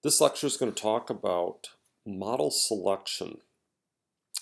This lecture is going to talk about model selection,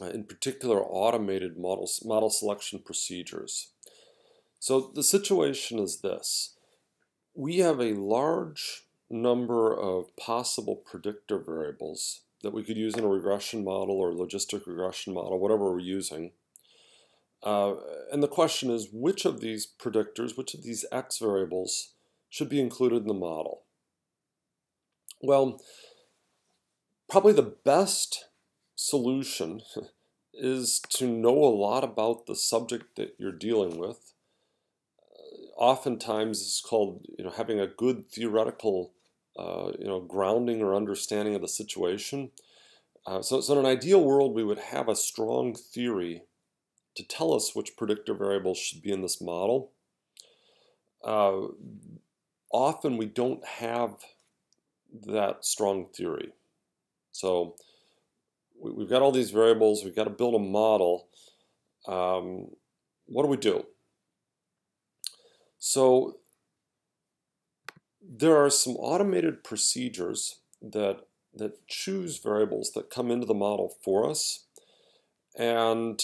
in particular automated model selection procedures. So the situation is this. We have a large number of possible predictor variables that we could use in a regression model or logistic regression model, whatever we're using. And the question is, which of these predictors, which of these X variables should be included in the model? Well, probably the best solution is to know a lot about the subject that you're dealing with. Oftentimes, it's called having a good theoretical grounding or understanding of the situation. So in an ideal world, we would have a strong theory to tell us which predictor variables should be in this model. Often we don't have that strong theory. So we've got all these variables, we've got to build a model. What do we do? So there are some automated procedures that choose variables that come into the model for us, and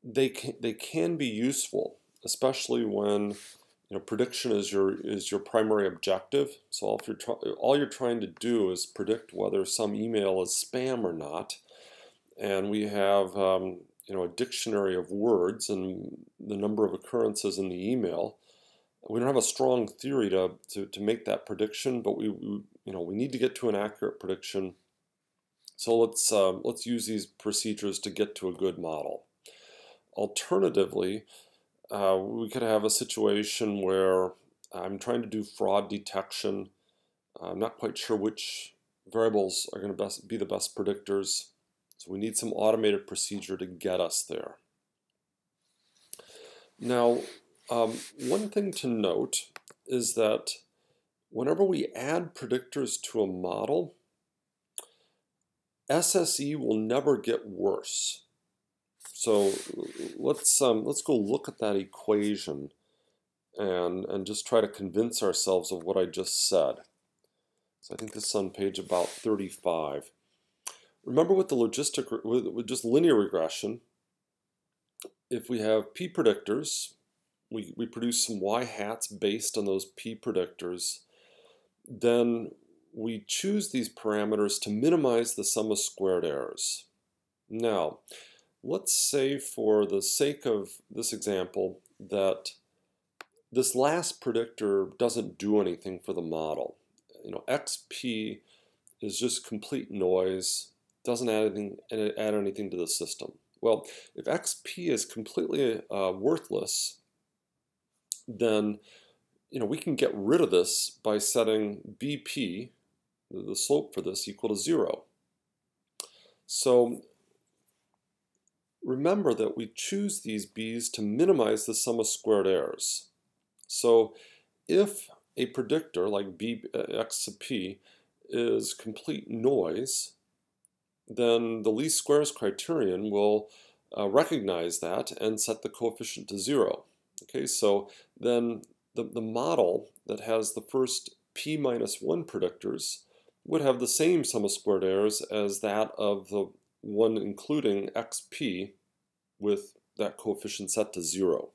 they can be useful, especially when prediction is your primary objective. So if all you're trying to do is predict whether some email is spam or not, and we have a dictionary of words and the number of occurrences in the email, we don't have a strong theory to make that prediction, but we need to get to an accurate prediction. So let's use these procedures to get to a good model. Alternatively, we could have a situation where I'm trying to do fraud detection. I'm not quite sure which variables are going to be the best predictors. So we need some automated procedure to get us there. Now, one thing to note is that whenever we add predictors to a model, SSE will never get worse. So let's go look at that equation and just try to convince ourselves of what I just said. So I think this is on page about 35. Remember with just linear regression, if we have p predictors, we produce some y hats based on those p predictors, then we choose these parameters to minimize the sum of squared errors. Now, let's say for the sake of this example that this last predictor doesn't do anything for the model. XP is just complete noise, doesn't add anything to the system. Well, if XP is completely worthless, then we can get rid of this by setting BP, the slope for this, equal to 0. So remember that we choose these B's to minimize the sum of squared errors. So if a predictor like B x sub p is complete noise, then the least squares criterion will recognize that and set the coefficient to 0. Okay, so then the model that has the first p minus 1 predictors would have the same sum of squared errors as that of the one including xp with that coefficient set to 0.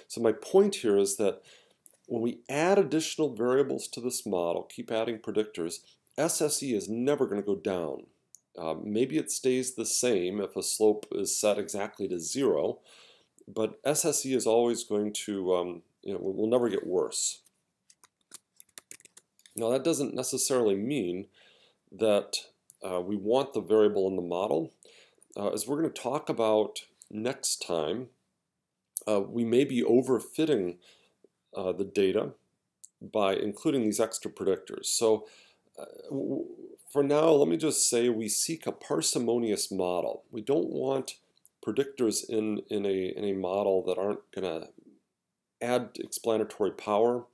So my point here is that when we add additional variables to this model, keep adding predictors, SSE is never going to go down. Maybe it stays the same if a slope is set exactly to 0, but SSE is always going to, will never get worse. Now that doesn't necessarily mean that we want the variable in the model. As we're going to talk about next time, we may be overfitting the data by including these extra predictors. So for now, let me just say we seek a parsimonious model. We don't want predictors in a model that aren't going to add explanatory power,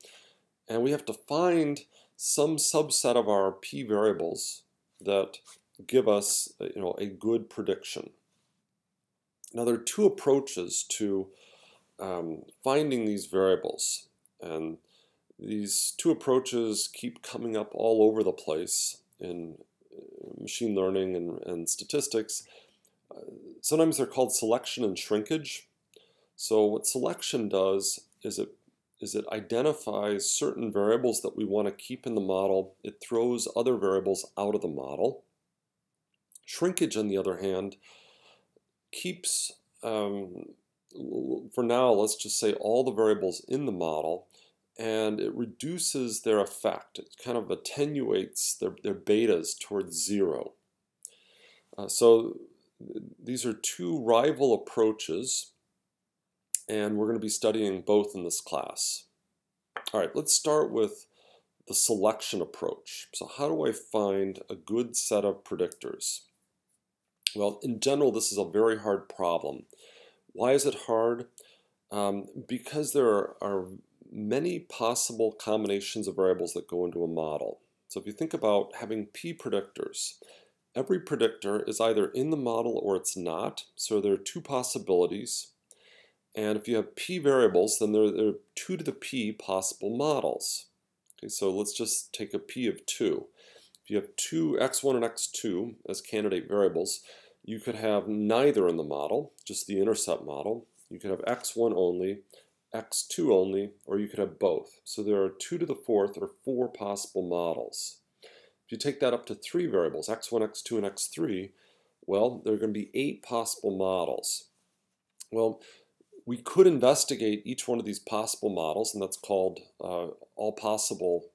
and we have to find some subset of our p variables that give us a good prediction. Now there are two approaches to finding these variables, and these two approaches keep coming up all over the place. in machine learning and statistics. Sometimes they're called selection and shrinkage. So what selection does is it identifies certain variables that we want to keep in the model. It throws other variables out of the model. Shrinkage, on the other hand, keeps, for now, let's just say all the variables in the model, and it reduces their effect. It kind of attenuates their betas towards zero. So these are two rival approaches, and we're going to be studying both in this class. All right, let's start with the selection approach. So how do I find a good set of predictors? Well, in general, this is a very hard problem. Why is it hard? Because there are many possible combinations of variables that go into a model. So if you think about having p predictors, every predictor is either in the model or it's not. So there are two possibilities. And if you have p variables, then there are 2 to the p possible models. Okay, so let's just take a p of 2. If you have two x1 and x2 as candidate variables, you could have neither in the model, just the intercept model. You could have x1 only, x2 only, or you could have both. So there are 2 to the 4th or 4 possible models. If you take that up to 3 variables, x1, x2, and x3, well, there are going to be 8 possible models. Well, we could investigate each one of these possible models, and that's called all possible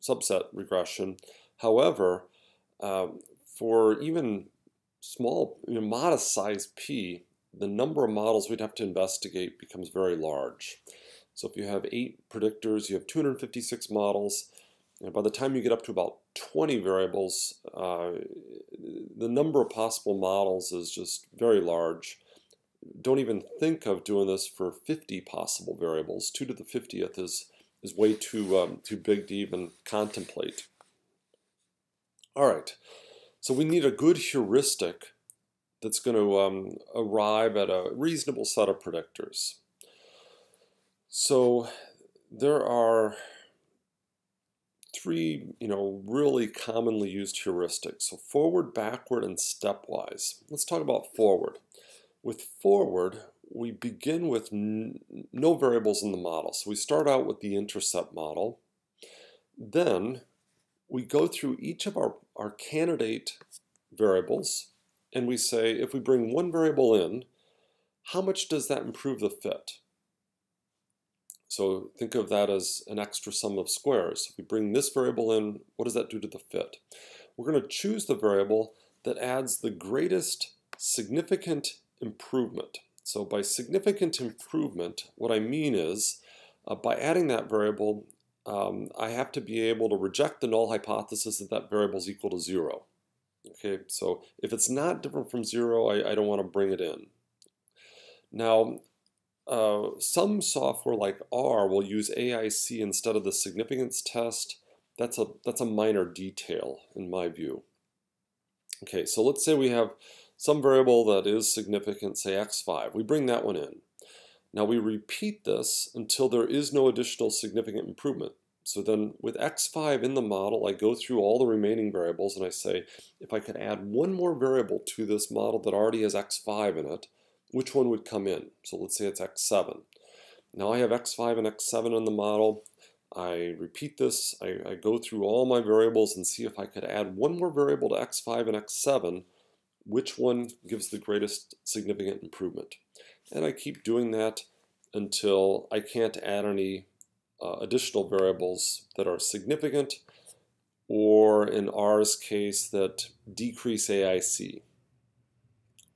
subset regression. However, for even small, modest size p, the number of models we'd have to investigate becomes very large. So if you have 8 predictors, you have 256 models, and by the time you get up to about 20 variables, the number of possible models is just very large. Don't even think of doing this for 50 possible variables. 2 to the 50th is way too big to even contemplate. All right, so we need a good heuristic that's going to arrive at a reasonable set of predictors. So there are 3, really commonly used heuristics. So forward, backward, and stepwise. Let's talk about forward. With forward, we begin with no variables in the model. So we start out with the intercept model. Then we go through each of our candidate variables, and we say, if we bring one variable in, how much does that improve the fit? So think of that as an extra sum of squares. If we bring this variable in, what does that do to the fit? We're going to choose the variable that adds the greatest significant improvement. So by significant improvement, what I mean is, by adding that variable, I have to be able to reject the null hypothesis that that variable is equal to 0. Okay, so if it's not different from 0, I don't want to bring it in. Now, some software like R will use AIC instead of the significance test. That's a minor detail in my view. Okay, so let's say we have some variable that is significant, say x5. We bring that one in. Now we repeat this until there is no additional significant improvement. So then with x5 in the model, I go through all the remaining variables and I say, if I could add one more variable to this model that already has x5 in it, which one would come in? So let's say it's x7. Now I have x5 and x7 in the model. I repeat this. I go through all my variables and see if I could add one more variable to x5 and x7, which one gives the greatest significant improvement. And I keep doing that until I can't add any additional variables that are significant, or in R's case, that decrease AIC.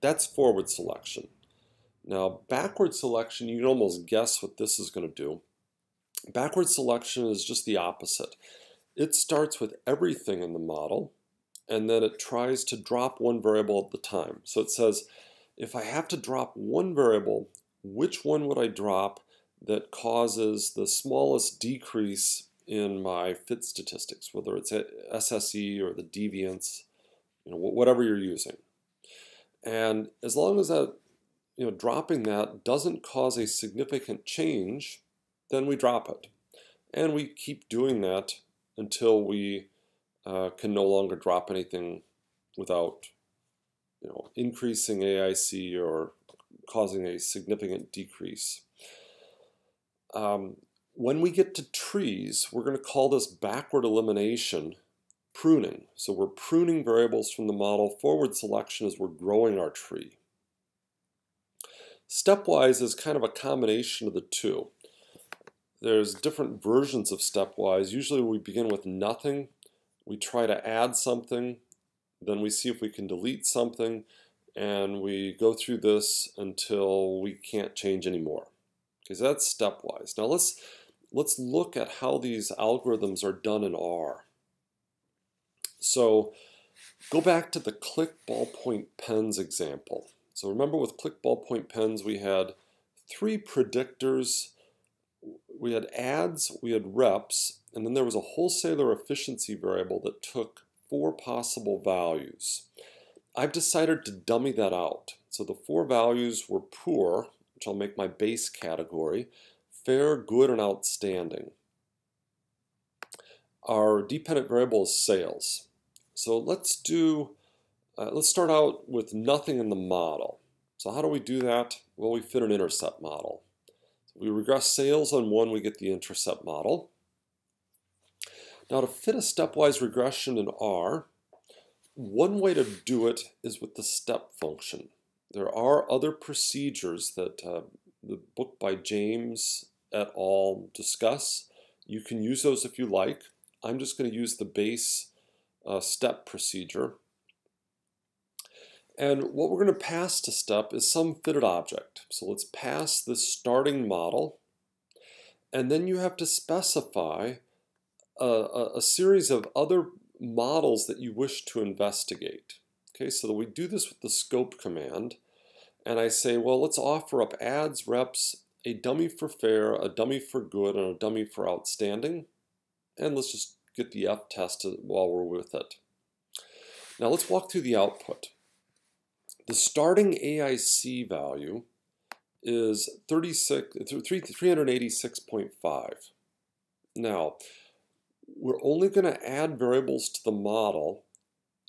That's forward selection. Now, backward selection, you can almost guess what this is going to do. Backward selection is just the opposite. It starts with everything in the model, and then it tries to drop one variable at the time. So it says, if I have to drop one variable, which one would I drop that causes the smallest decrease in my fit statistics, whether it's SSE or the deviance, whatever you're using. And as long as that, dropping that doesn't cause a significant change, then we drop it. And we keep doing that until we can no longer drop anything without increasing AIC or causing a significant decrease. When we get to trees, we're going to call this backward elimination pruning. So we're pruning variables from the model. Forward selection is we're growing our tree. Stepwise is kind of a combination of the two. There's different versions of stepwise. Usually we begin with nothing. We try to add something. Then we see if we can delete something. And we go through this until we can't change anymore. Okay, so that's stepwise. Now let's look at how these algorithms are done in R. So go back to the click ballpoint pens example. So remember with click ballpoint pens we had 3 predictors. We had adds, we had reps, and then there was a wholesaler efficiency variable that took 4 possible values. I've decided to dummy that out. So the 4 values were poor, which I'll make my base category, fair, good, and outstanding. Our dependent variable is sales. So let's start out with nothing in the model. So how do we do that? Well, we fit an intercept model. So we regress sales on 1, we get the intercept model. Now to fit a stepwise regression in R, one way to do it is with the step function. There are other procedures that the book by James et al. Discuss. You can use those if you like. I'm just going to use the base step procedure. And what we're going to pass to step is some fitted object. So let's pass this starting model. And then you have to specify a series of other models that you wish to investigate. Okay, so that we do this with the scope command. And I say, well, let's offer up adds, reps, a dummy for fair, a dummy for good, and a dummy for outstanding. And let's just get the F tested while we're with it. Now let's walk through the output. The starting AIC value is 386.5. Now, we're only going to add variables to the model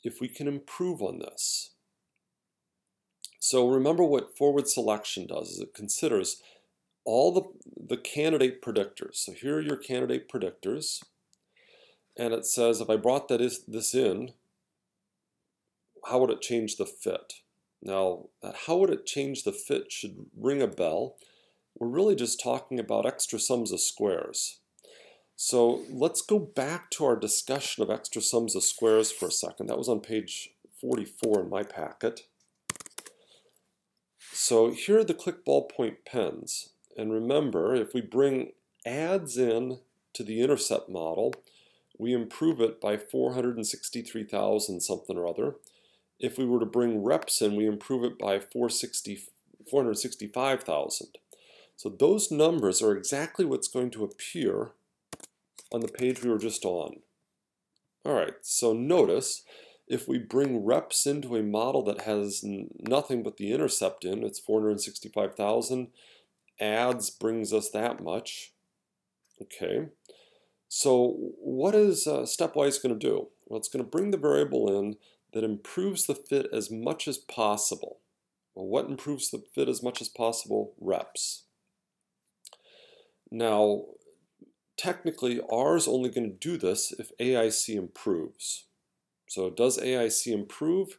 if we can improve on this. So remember what forward selection does is it considers all the candidate predictors. So here are your candidate predictors. And it says if I brought this in, how would it change the fit? Now, how would it change the fit should ring a bell. We're really just talking about extra sums of squares. So let's go back to our discussion of extra sums of squares for a second. That was on page 44 in my packet. So here are the click ballpoint pens. And remember, if we bring adds in to the intercept model, we improve it by 463,000 something or other. If we were to bring reps in, we improve it by 465,000. So those numbers are exactly what's going to appear on the page we were just on. All right, so notice if we bring reps into a model that has nothing but the intercept in, it's 465,000. Adds brings us that much. Okay, so what is stepwise going to do? Well, it's going to bring the variable in that improves the fit as much as possible. Well, what improves the fit as much as possible? Reps. Now, technically, R is only going to do this if AIC improves. So does AIC improve?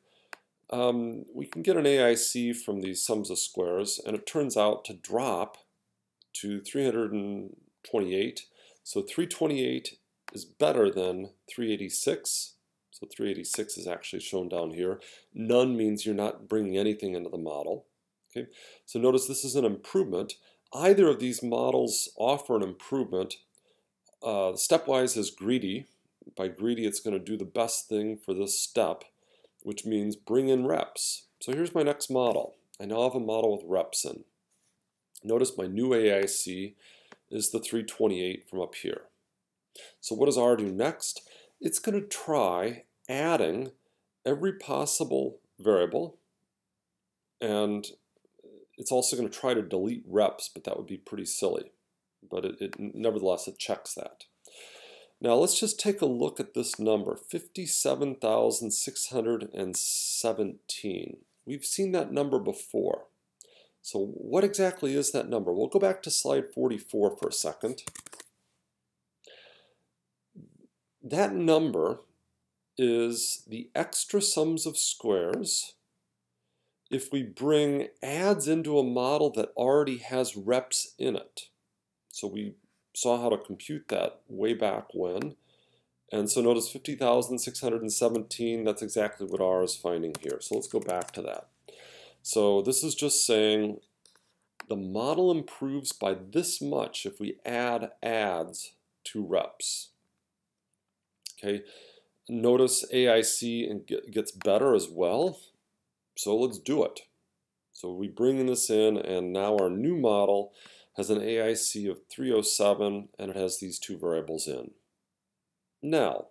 We can get an AIC from these sums of squares, and it turns out to drop to 328. So 328 is better than 386. So 386 is actually shown down here. None means you're not bringing anything into the model. Okay, so notice this is an improvement. Either of these models offer an improvement. Stepwise is greedy. By greedy, it's going to do the best thing for this step, which means bring in reps. So here's my next model. I now have a model with reps in. Notice my new AIC is the 328 from up here. So what does R do next? It's going to try adding every possible variable, and it's also going to try to delete reps, but that would be pretty silly. But nevertheless, it checks that. Now let's just take a look at this number, 57,617. We've seen that number before. So what exactly is that number? We'll go back to slide 44 for a second. That number is the extra sums of squares if we bring adds into a model that already has reps in it. So we saw how to compute that way back when. And so notice 50,617, that's exactly what R is finding here. So let's go back to that. So this is just saying the model improves by this much if we add adds to reps. Okay, notice AIC gets better as well. So let's do it. So we bring this in, and now our new model has an AIC of 307, and it has these two variables in. Now,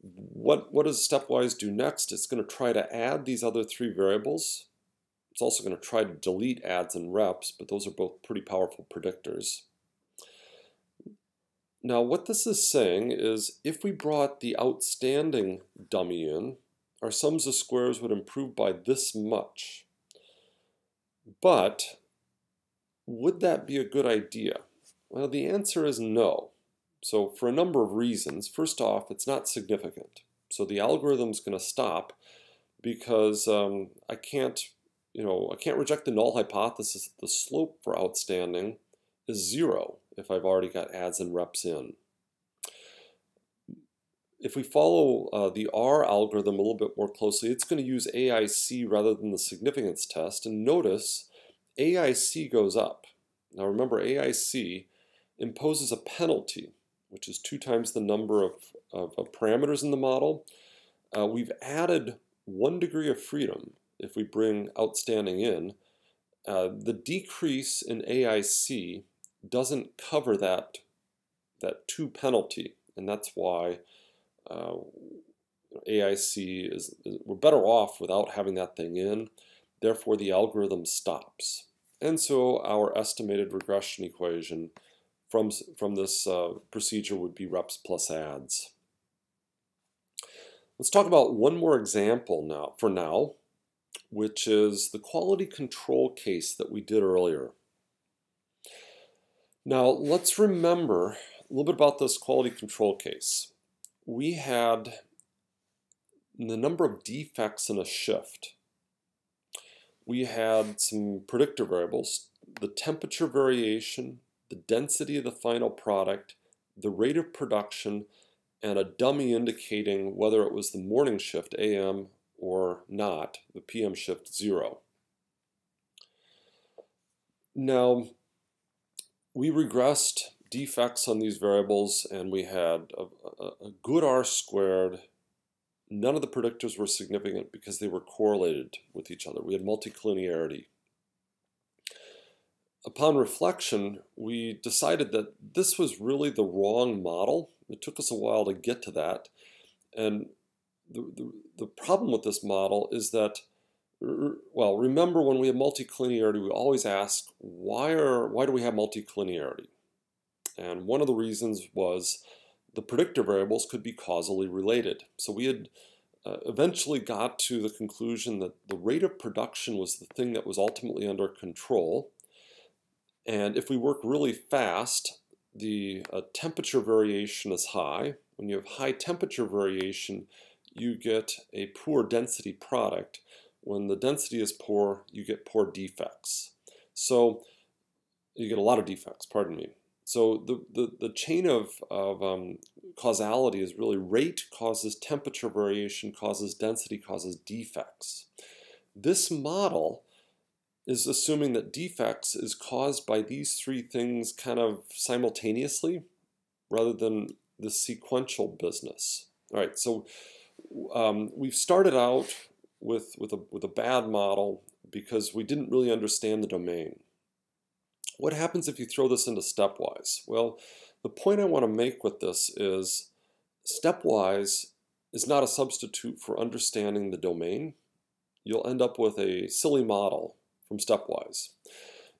what does Stepwise do next? It's going to try to add these other three variables. It's also going to try to delete adds and reps, but those are both pretty powerful predictors. Now, what this is saying is if we brought the outstanding dummy in, our sums of squares would improve by this much. But would that be a good idea? Well, the answer is no. So for a number of reasons. First off, it's not significant. So the algorithm's going to stop because I can't reject the null hypothesis that the slope for outstanding is 0 if I've already got adds and reps in. If we follow the R algorithm a little bit more closely, it's going to use AIC rather than the significance test. And notice AIC goes up. Now remember, AIC imposes a penalty, which is 2 times the number of parameters in the model. We've added 1 degree of freedom if we bring outstanding in. The decrease in AIC doesn't cover that 2 penalty, and that's why AIC we're better off without having that thing in. Therefore, the algorithm stops. And so our estimated regression equation from this procedure would be reps plus adds. Let's talk about one more example for now, which is the quality control case that we did earlier. Now, let's remember a little bit about this quality control case. We had the number of defects in a shift. We had some predictor variables, the temperature variation, the density of the final product, the rate of production, and a dummy indicating whether it was the morning shift, AM, or not, the PM shift, 0. Now, we regressed defects on these variables, and we had a good R squared. None of the predictors were significant because they were correlated with each other. We had multicollinearity. Upon reflection, we decided that this was really the wrong model. It took us a while to get to that. And the problem with this model is that, well, remember when we have multicollinearity, we always ask, why do we have multicollinearity? And one of the reasons was the predictor variables could be causally related. So we had eventually got to the conclusion that the rate of production was the thing that was ultimately under control. And if we work really fast, the temperature variation is high. When you have high temperature variation, you get a poor density product. When the density is poor, you get poor defects. So you get a lot of defects, pardon me. So the chain of causality is really rate causes temperature variation, causes density, causes defects. This model is assuming that defects is caused by these 3 things kind of simultaneously rather than the sequential business. All right, so we've started out with a bad model because we didn't really understand the domain. What happens if you throw this into Stepwise? Well, the point I want to make with this is Stepwise is not a substitute for understanding the domain. You'll end up with a silly model from Stepwise.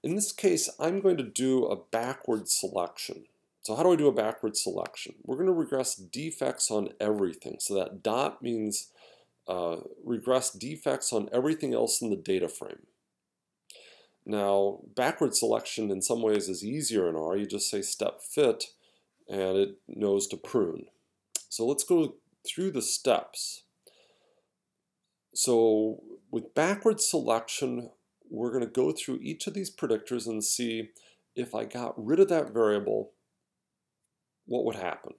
In this case, I'm going to do a backward selection. So how do I do a backward selection? We're going to regress defects on everything. So that dot means regress defects on everything else in the data frame. Now, backward selection in some ways is easier in R. You just say step fit, and it knows to prune. So let's go through the steps. So with backward selection, we're going to go through each of these predictors and see if I got rid of that variable, what would happen.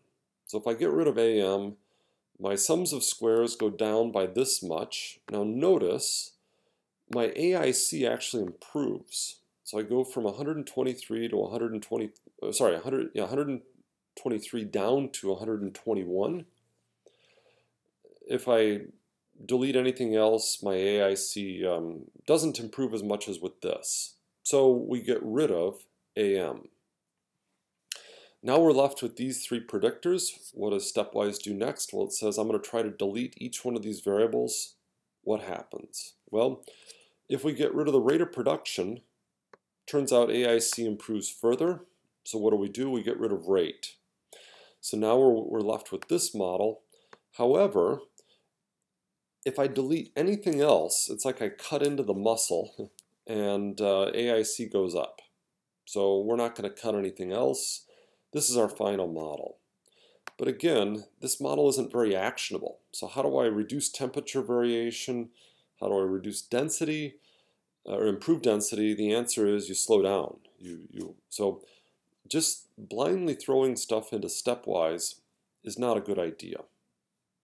So if I get rid of AM, my sums of squares go down by this much. Now notice my AIC actually improves. So I go from 123 to 120, sorry, 123 down to 121. If I delete anything else, my AIC doesn't improve as much as with this. So we get rid of AM. Now we're left with these three predictors. What does Stepwise do next? Well, it says I'm going to try to delete each one of these variables. What happens? Well, if we get rid of the rate of production, turns out AIC improves further. So what do? We get rid of rate. So now we're left with this model. However, if I delete anything else, it's like I cut into the muscle and AIC goes up. So we're not going to cut anything else. This is our final model. But again, this model isn't very actionable. So how do I reduce temperature variation? How do I reduce density or improve density? The answer is you slow down. So just blindly throwing stuff into Stepwise is not a good idea.